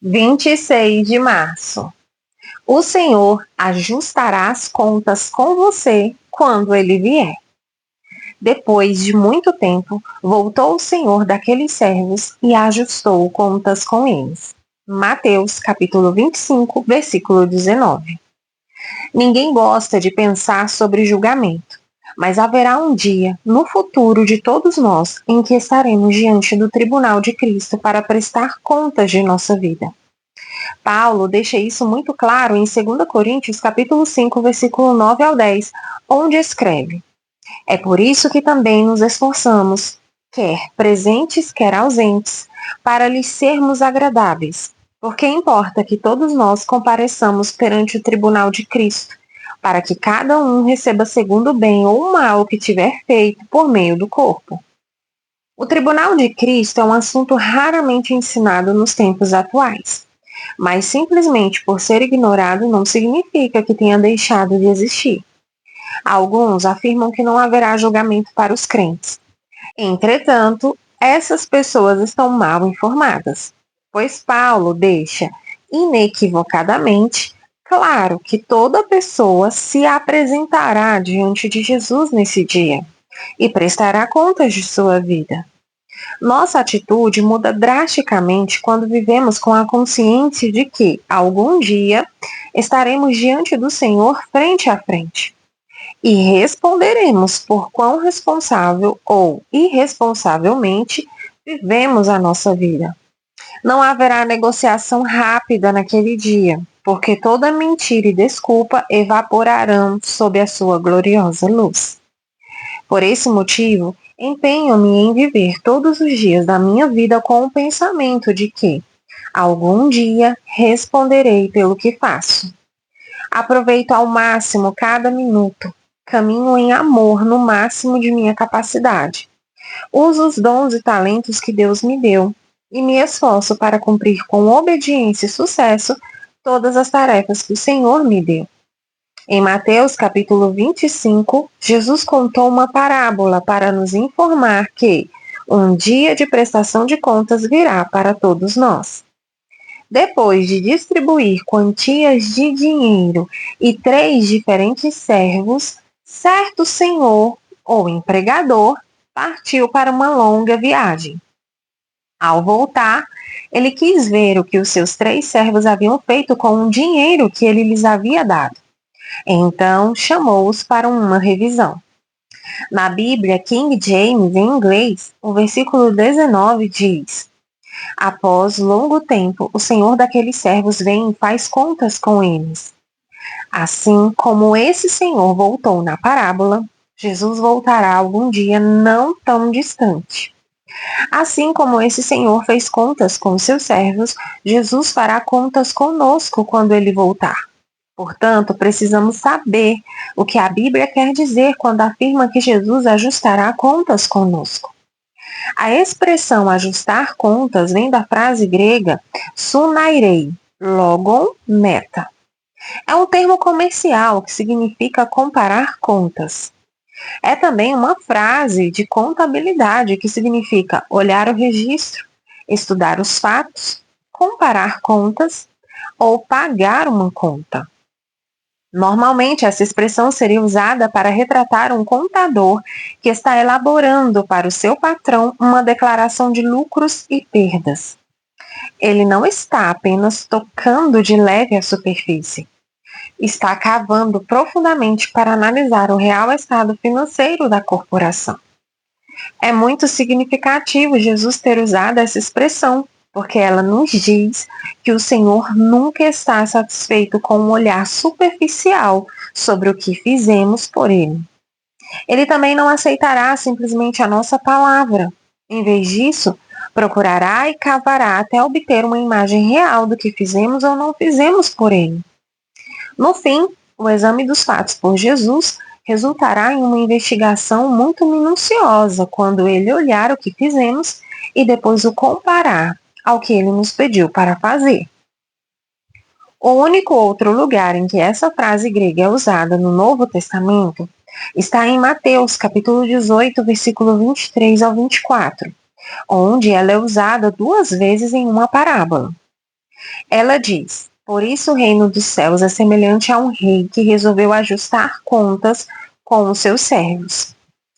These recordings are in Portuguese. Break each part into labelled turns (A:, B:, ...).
A: 26 de março. O Senhor ajustará as contas com você quando ele vier. Depois de muito tempo, voltou o Senhor daqueles servos e ajustou contas com eles. Mateus, capítulo 25, versículo 19. Ninguém gosta de pensar sobre julgamento, mas haverá um dia, no futuro de todos nós, em que estaremos diante do tribunal de Cristo para prestar contas de nossa vida. Paulo deixa isso muito claro em 2 Coríntios capítulo 5, versículo 9 ao 10, onde escreve: É por isso que também nos esforçamos, quer presentes, quer ausentes, para lhes sermos agradáveis, porque importa que todos nós compareçamos perante o tribunal de Cristo, para que cada um receba segundo o bem ou o mal que tiver feito por meio do corpo. O tribunal de Cristo é um assunto raramente ensinado nos tempos atuais. Mas simplesmente por ser ignorado não significa que tenha deixado de existir. Alguns afirmam que não haverá julgamento para os crentes. Entretanto, essas pessoas estão mal informadas, pois Paulo deixa inequivocadamente claro que toda pessoa se apresentará diante de Jesus nesse dia e prestará contas de sua vida. Nossa atitude muda drasticamente quando vivemos com a consciência de que, algum dia, estaremos diante do Senhor frente a frente. E responderemos por quão responsável ou irresponsavelmente vivemos a nossa vida. Não haverá negociação rápida naquele dia, porque toda mentira e desculpa evaporarão sob a sua gloriosa luz. Por esse motivo, empenho-me em viver todos os dias da minha vida com o pensamento de que, algum dia, responderei pelo que faço. Aproveito ao máximo cada minuto, caminho em amor no máximo de minha capacidade. Uso os dons e talentos que Deus me deu e me esforço para cumprir com obediência e sucesso todas as tarefas que o Senhor me deu. Em Mateus capítulo 25, Jesus contou uma parábola para nos informar que um dia de prestação de contas virá para todos nós. Depois de distribuir quantias de dinheiro e 3 diferentes servos, certo senhor ou empregador partiu para uma longa viagem. Ao voltar, ele quis ver o que os seus 3 servos haviam feito com o dinheiro que ele lhes havia dado. Então, chamou-os para uma revisão. Na Bíblia King James, em inglês, o versículo 19 diz: Após longo tempo, o senhor daqueles servos vem e faz contas com eles. Assim como esse senhor voltou na parábola, Jesus voltará algum dia não tão distante. Assim como esse senhor fez contas com seus servos, Jesus fará contas conosco quando ele voltar. Portanto, precisamos saber o que a Bíblia quer dizer quando afirma que Jesus ajustará contas conosco. A expressão ajustar contas vem da frase grega sunairei, logon meta. É um termo comercial que significa comparar contas. É também uma frase de contabilidade que significa olhar o registro, estudar os fatos, comparar contas ou pagar uma conta. Normalmente, essa expressão seria usada para retratar um contador que está elaborando para o seu patrão uma declaração de lucros e perdas. Ele não está apenas tocando de leve a superfície. Está cavando profundamente para analisar o real estado financeiro da corporação. É muito significativo Jesus ter usado essa expressão, porque ela nos diz que o Senhor nunca está satisfeito com um olhar superficial sobre o que fizemos por Ele. Ele também não aceitará simplesmente a nossa palavra. Em vez disso, procurará e cavará até obter uma imagem real do que fizemos ou não fizemos por Ele. No fim, o exame dos fatos por Jesus resultará em uma investigação muito minuciosa quando Ele olhar o que fizemos e depois o comparar ao que ele nos pediu para fazer. O único outro lugar em que essa frase grega é usada no Novo Testamento está em Mateus, capítulo 18, versículo 23 ao 24, onde ela é usada 2 vezes em uma parábola. Ela diz: por isso o reino dos céus é semelhante a um rei que resolveu ajustar contas com os seus servos.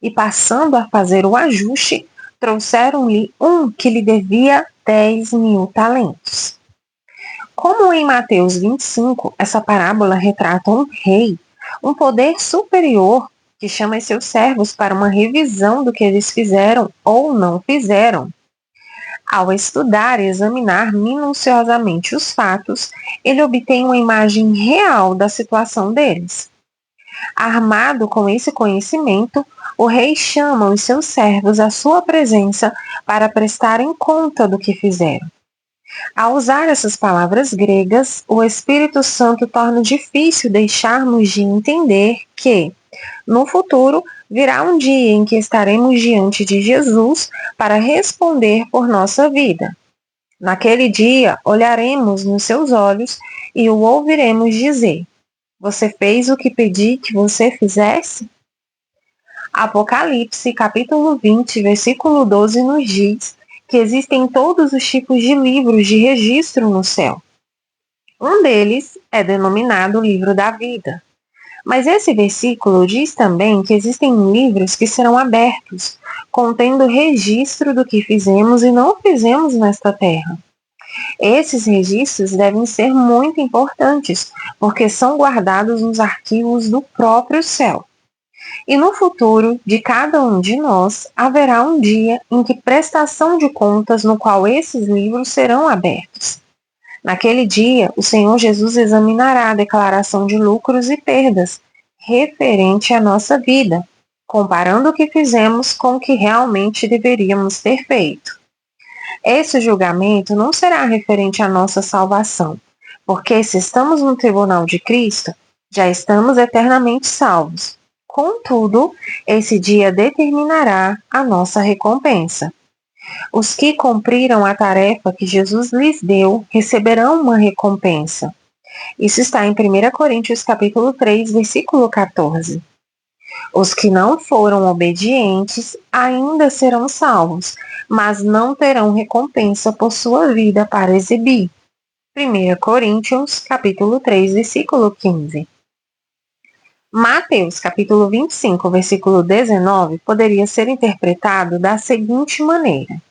A: E passando a fazer o ajuste, trouxeram-lhe um que lhe devia 10.000 talentos. Como em Mateus 25, essa parábola retrata um rei, um poder superior, que chama os seus servos para uma revisão do que eles fizeram ou não fizeram. Ao estudar e examinar minuciosamente os fatos, ele obtém uma imagem real da situação deles. Armado com esse conhecimento, o rei chama os seus servos à sua presença para prestarem conta do que fizeram. Ao usar essas palavras gregas, o Espírito Santo torna difícil deixarmos de entender que, no futuro, virá um dia em que estaremos diante de Jesus para responder por nossa vida. Naquele dia, olharemos nos seus olhos e o ouviremos dizer: você fez o que pedi que você fizesse? Apocalipse, capítulo 20, versículo 12, nos diz que existem todos os tipos de livros de registro no céu. Um deles é denominado Livro da Vida. Mas esse versículo diz também que existem livros que serão abertos, contendo registro do que fizemos e não fizemos nesta terra. Esses registros devem ser muito importantes, porque são guardados nos arquivos do próprio céu. E no futuro de cada um de nós, haverá um dia em que prestação de contas no qual esses livros serão abertos. Naquele dia, o Senhor Jesus examinará a declaração de lucros e perdas referente à nossa vida, comparando o que fizemos com o que realmente deveríamos ter feito. Esse julgamento não será referente à nossa salvação, porque se estamos no tribunal de Cristo, já estamos eternamente salvos. Contudo, esse dia determinará a nossa recompensa. Os que cumpriram a tarefa que Jesus lhes deu receberão uma recompensa. Isso está em 1 Coríntios capítulo 3, versículo 14. Os que não foram obedientes ainda serão salvos, mas não terão recompensa por sua vida para exibir. 1 Coríntios capítulo 3, versículo 15. Mateus capítulo 25, versículo 19, poderia ser interpretado da seguinte maneira: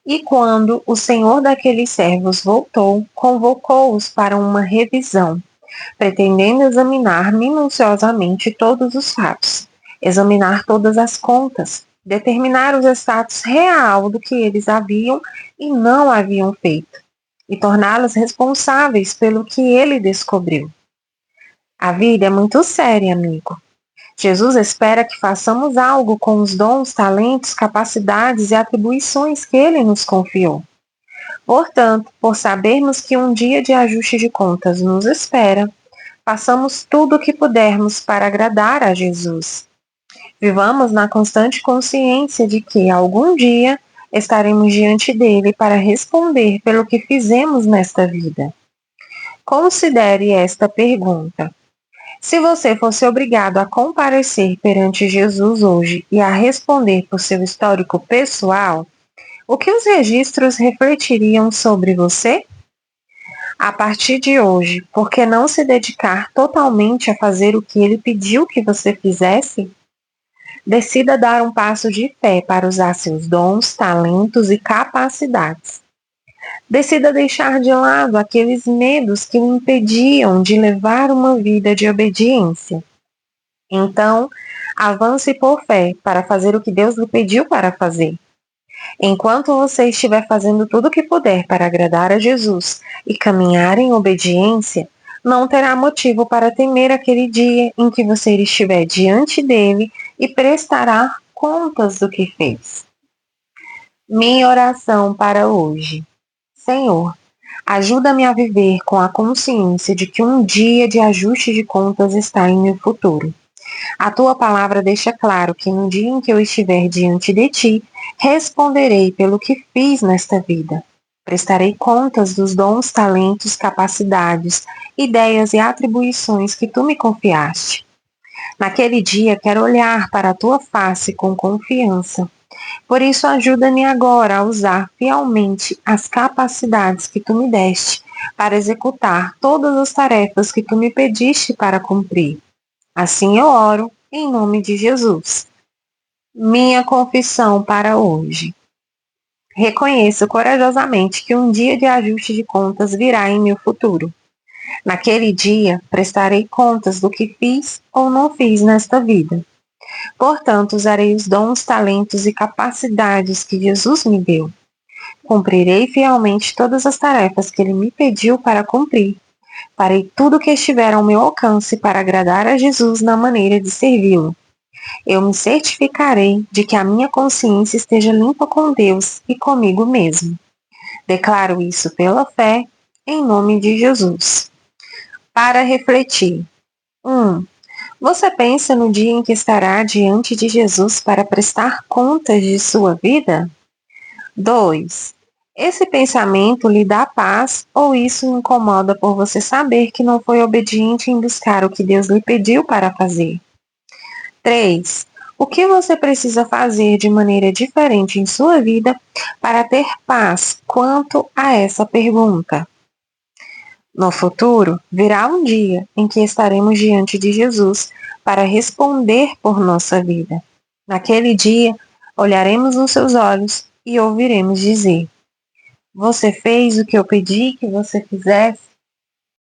A: e quando o senhor daqueles servos voltou, convocou-os para uma revisão, pretendendo examinar minuciosamente todos os fatos, examinar todas as contas, determinar os status real do que eles haviam e não haviam feito, e torná-los responsáveis pelo que ele descobriu. A vida é muito séria, amigo. Jesus espera que façamos algo com os dons, talentos, capacidades e atribuições que ele nos confiou. Portanto, por sabermos que um dia de ajuste de contas nos espera, façamos tudo o que pudermos para agradar a Jesus. Vivamos na constante consciência de que, algum dia, estaremos diante dele para responder pelo que fizemos nesta vida. Considere esta pergunta: se você fosse obrigado a comparecer perante Jesus hoje e a responder por seu histórico pessoal, o que os registros refletiriam sobre você? A partir de hoje, por que não se dedicar totalmente a fazer o que ele pediu que você fizesse? Decida dar um passo de fé para usar seus dons, talentos e capacidades. Decida deixar de lado aqueles medos que o impediam de levar uma vida de obediência. Então, avance por fé para fazer o que Deus lhe pediu para fazer. Enquanto você estiver fazendo tudo o que puder para agradar a Jesus e caminhar em obediência, não terá motivo para temer aquele dia em que você estiver diante dele e prestará contas do que fez. Minha oração para hoje. Senhor, ajuda-me a viver com a consciência de que um dia de ajuste de contas está em meu futuro. A tua palavra deixa claro que no dia em que eu estiver diante de ti, responderei pelo que fiz nesta vida. Prestarei contas dos dons, talentos, capacidades, ideias e atribuições que tu me confiaste. Naquele dia quero olhar para a tua face com confiança Por isso, ajuda-me agora a usar fielmente as capacidades que tu me deste para executar todas as tarefas que tu me pediste para cumprir. Assim eu oro, em nome de Jesus. Minha confissão para hoje. Reconheço corajosamente que um dia de ajuste de contas virá em meu futuro. Naquele dia, prestarei contas do que fiz ou não fiz nesta vida. Portanto, usarei os dons, talentos e capacidades que Jesus me deu. Cumprirei fielmente todas as tarefas que Ele me pediu para cumprir. Farei tudo o que estiver ao meu alcance para agradar a Jesus na maneira de servi-lo. Eu me certificarei de que a minha consciência esteja limpa com Deus e comigo mesmo. Declaro isso pela fé, em nome de Jesus. Para refletir. 1. Você pensa no dia em que estará diante de Jesus para prestar contas de sua vida? 2. Esse pensamento lhe dá paz ou isso o incomoda por você saber que não foi obediente em buscar o que Deus lhe pediu para fazer? 3. O que você precisa fazer de maneira diferente em sua vida para ter paz quanto a essa pergunta? No futuro, virá um dia em que estaremos diante de Jesus para responder por nossa vida. Naquele dia, olharemos nos seus olhos e ouviremos dizer: Você fez o que eu pedi que você fizesse?